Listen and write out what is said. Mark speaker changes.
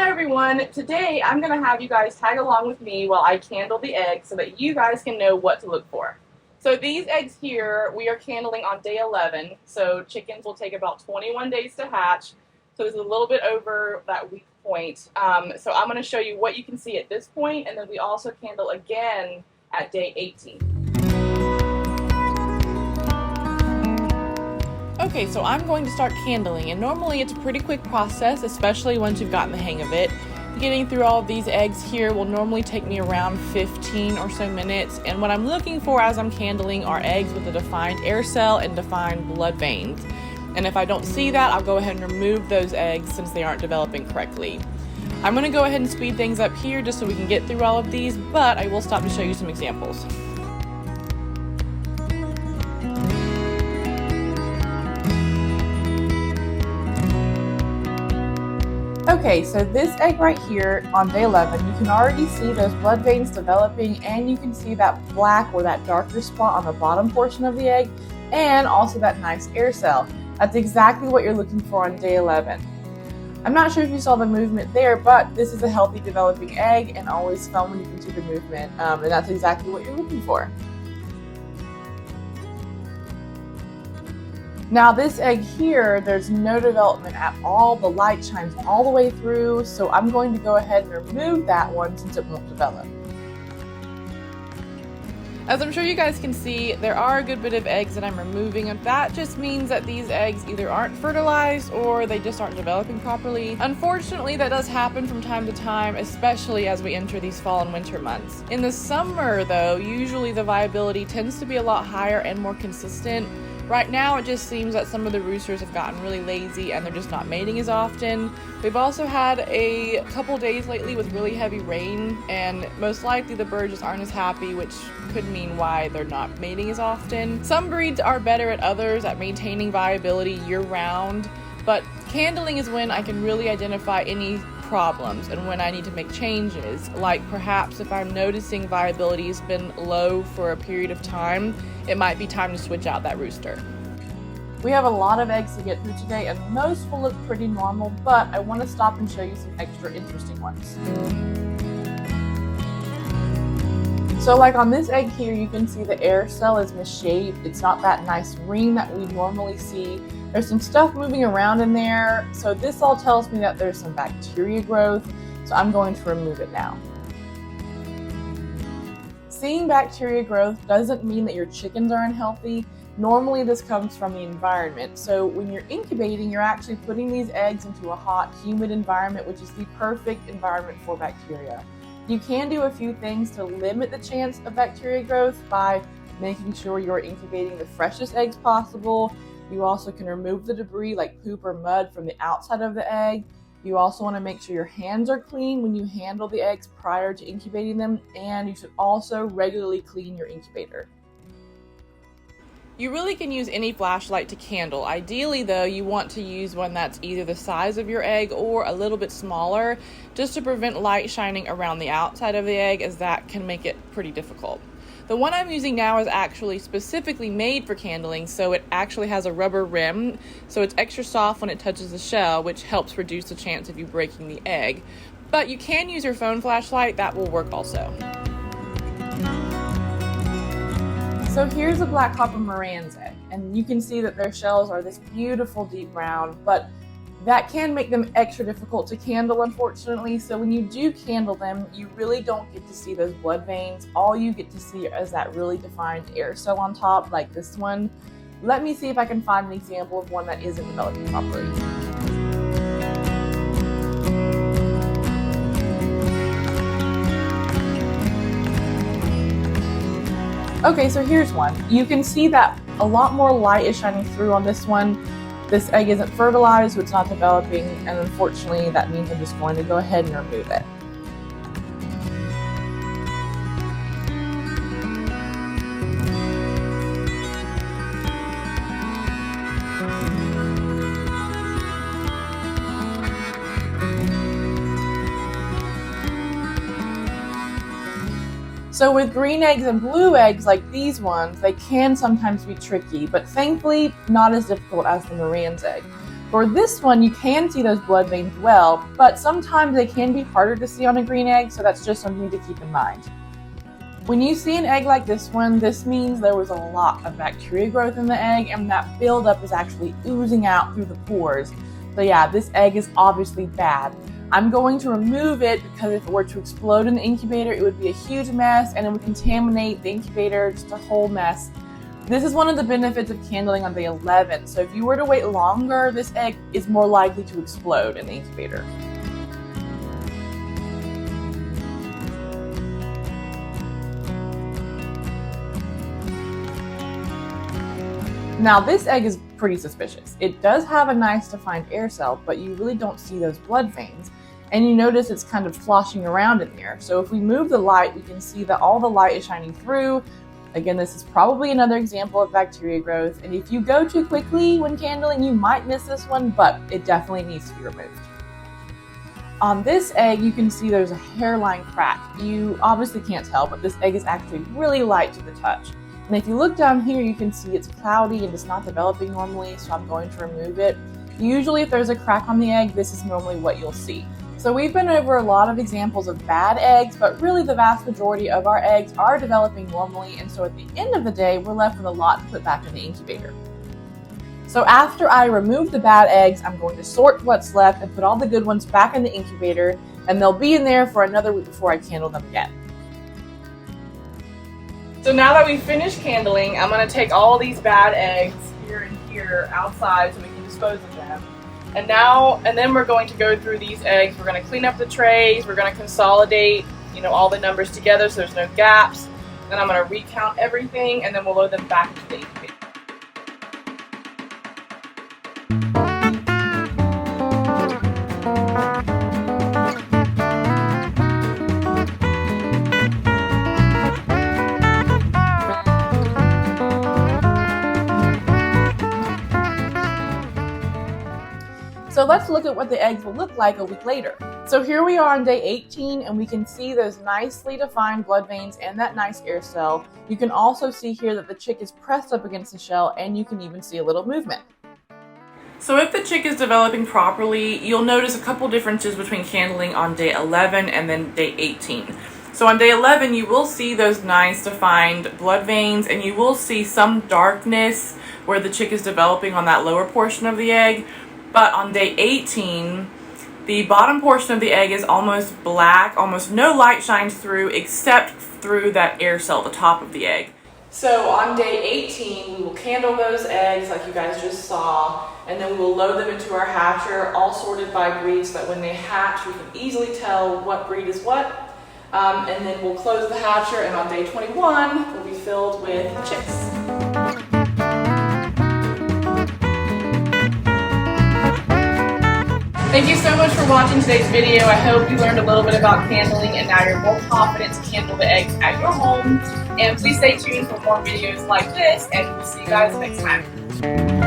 Speaker 1: Hi everyone, today I'm going to have you guys tag along with me while I candle the eggs so that you guys can know what to look for. So these eggs here, we are candling on day 11, so chickens will take about 21 days to hatch, so it's a little bit over that week point. So I'm going to show you what you can see at this point, and then we also candle again at day 18.
Speaker 2: Okay, so I'm going to start candling, and normally it's a pretty quick process, especially once you've gotten the hang of it. Getting through all of these eggs here will normally take me around 15 or so minutes, and what I'm looking for as I'm candling are eggs with a defined air cell and defined blood veins. And if I don't see that, I'll go ahead and remove those eggs since they aren't developing correctly. I'm going to go ahead and speed things up here just so we can get through all of these, but I will stop to show you some examples. Okay, so this egg right here on day 11, you can already see those blood veins developing, and you can see that black or that darker spot on the bottom portion of the egg, and also that nice air cell. That's exactly what you're looking for on day 11. I'm not sure if you saw the movement there, but this is a healthy developing egg, and always fun when you can see the movement, and that's exactly what you're looking for. Now this egg here, there's no development at all. The light shines all the way through, so I'm going to go ahead and remove that one since it won't develop. As I'm sure you guys can see, there are a good bit of eggs that I'm removing, and that just means that these eggs either aren't fertilized or they just aren't developing properly. Unfortunately, that does happen from time to time, especially as we enter these fall and winter months. In the summer though, usually the viability tends to be a lot higher and more consistent. Right now, it just seems that some of the roosters have gotten really lazy and they're just not mating as often. We've also had a couple days lately with really heavy rain, and most likely the birds just aren't as happy, which could mean why they're not mating as often. Some breeds are better at others at maintaining viability year-round, but candling is when I can really identify any problems and when I need to make changes, like perhaps if I'm noticing viability has been low for a period of time, it might be time to switch out that rooster. We have a lot of eggs to get through today, and most will look pretty normal, but I want to stop and show you some extra interesting ones. So like on this egg here, you can see the air cell is misshaped. It's not that nice ring that we normally see. There's some stuff moving around in there, so this all tells me that there's some bacteria growth, so I'm going to remove it now. Seeing bacteria growth doesn't mean that your chickens are unhealthy. Normally this comes from the environment, so when you're incubating, you're actually putting these eggs into a hot, humid environment, which is the perfect environment for bacteria. You can do a few things to limit the chance of bacteria growth by making sure you're incubating the freshest eggs possible. You also can remove the debris like poop or mud from the outside of the egg. You also want to make sure your hands are clean when you handle the eggs prior to incubating them, and you should also regularly clean your incubator. You really can use any flashlight to candle. Ideally though, you want to use one that's either the size of your egg or a little bit smaller, just to prevent light shining around the outside of the egg, as that can make it pretty difficult. The one I'm using now is actually specifically made for candling, so it actually has a rubber rim, so it's extra soft when it touches the shell, which helps reduce the chance of you breaking the egg. But you can use your phone flashlight, that will work also. So here's a black copper Moran's egg, and you can see that their shells are this beautiful deep brown, but that can make them extra difficult to candle, unfortunately. So when you do candle them, you really don't get to see those blood veins. All you get to see is that really defined air cell on top, like this one. Let me see if I can find an example of one that isn't developing properly. Okay, so here's one. You can see that a lot more light is shining through on this one. This egg isn't fertilized, so it's not developing, and unfortunately that means I'm just going to go ahead and remove it. So with green eggs and blue eggs like these ones, they can sometimes be tricky, but thankfully not as difficult as the Moran's egg. For this one, you can see those blood veins well, but sometimes they can be harder to see on a green egg, so that's just something to keep in mind. When you see an egg like this one, this means there was a lot of bacteria growth in the egg, and that buildup is actually oozing out through the pores. So yeah, this egg is obviously bad. I'm going to remove it because if it were to explode in the incubator, it would be a huge mess and it would contaminate the incubator, just a whole mess. This is one of the benefits of candling on day 11. So if you were to wait longer, this egg is more likely to explode in the incubator. Now this egg is pretty suspicious. It does have a nice defined air cell, but you really don't see those blood veins. And you notice it's kind of sloshing around in there. So if we move the light, we can see that all the light is shining through. Again, this is probably another example of bacteria growth. And if you go too quickly when candling, you might miss this one, but it definitely needs to be removed. On this egg, you can see there's a hairline crack. You obviously can't tell, but this egg is actually really light to the touch. And if you look down here, you can see it's cloudy and it's not developing normally, so I'm going to remove it. Usually if there's a crack on the egg, this is normally what you'll see. So we've been over a lot of examples of bad eggs, but really the vast majority of our eggs are developing normally, and so at the end of the day, we're left with a lot to put back in the incubator. So after I remove the bad eggs, I'm going to sort what's left and put all the good ones back in the incubator, and they'll be in there for another week before I candle them again.
Speaker 1: So now that we've finished candling, I'm going to take all these bad eggs here and here outside so we can dispose of them. And then we're going to go through these eggs. We're going to clean up the trays. We're going to consolidate, all the numbers together so there's no gaps. Then I'm going to recount everything, and then we'll load them back into the incubator.
Speaker 2: So let's look at what the eggs will look like a week later. So here we are on day 18, and we can see those nicely defined blood veins and that nice air cell. You can also see here that the chick is pressed up against the shell, and you can even see a little movement.
Speaker 1: So if the chick is developing properly, you'll notice a couple differences between candling on day 11 and then day 18. So on day 11, you will see those nice defined blood veins, and you will see some darkness where the chick is developing on that lower portion of the egg. But on day 18, the bottom portion of the egg is almost black, almost no light shines through except through that air cell at the top of the egg. So on day 18, we will candle those eggs like you guys just saw, and then we'll load them into our hatcher, all sorted by breed, so that when they hatch, we can easily tell what breed is what. And then we'll close the hatcher, and on day 21, we'll be filled with chicks. Thank you so much for watching today's video. I hope you learned a little bit about candling, and now you're more confident to candle the eggs at your home. And please stay tuned for more videos like this, and we'll see you guys next time.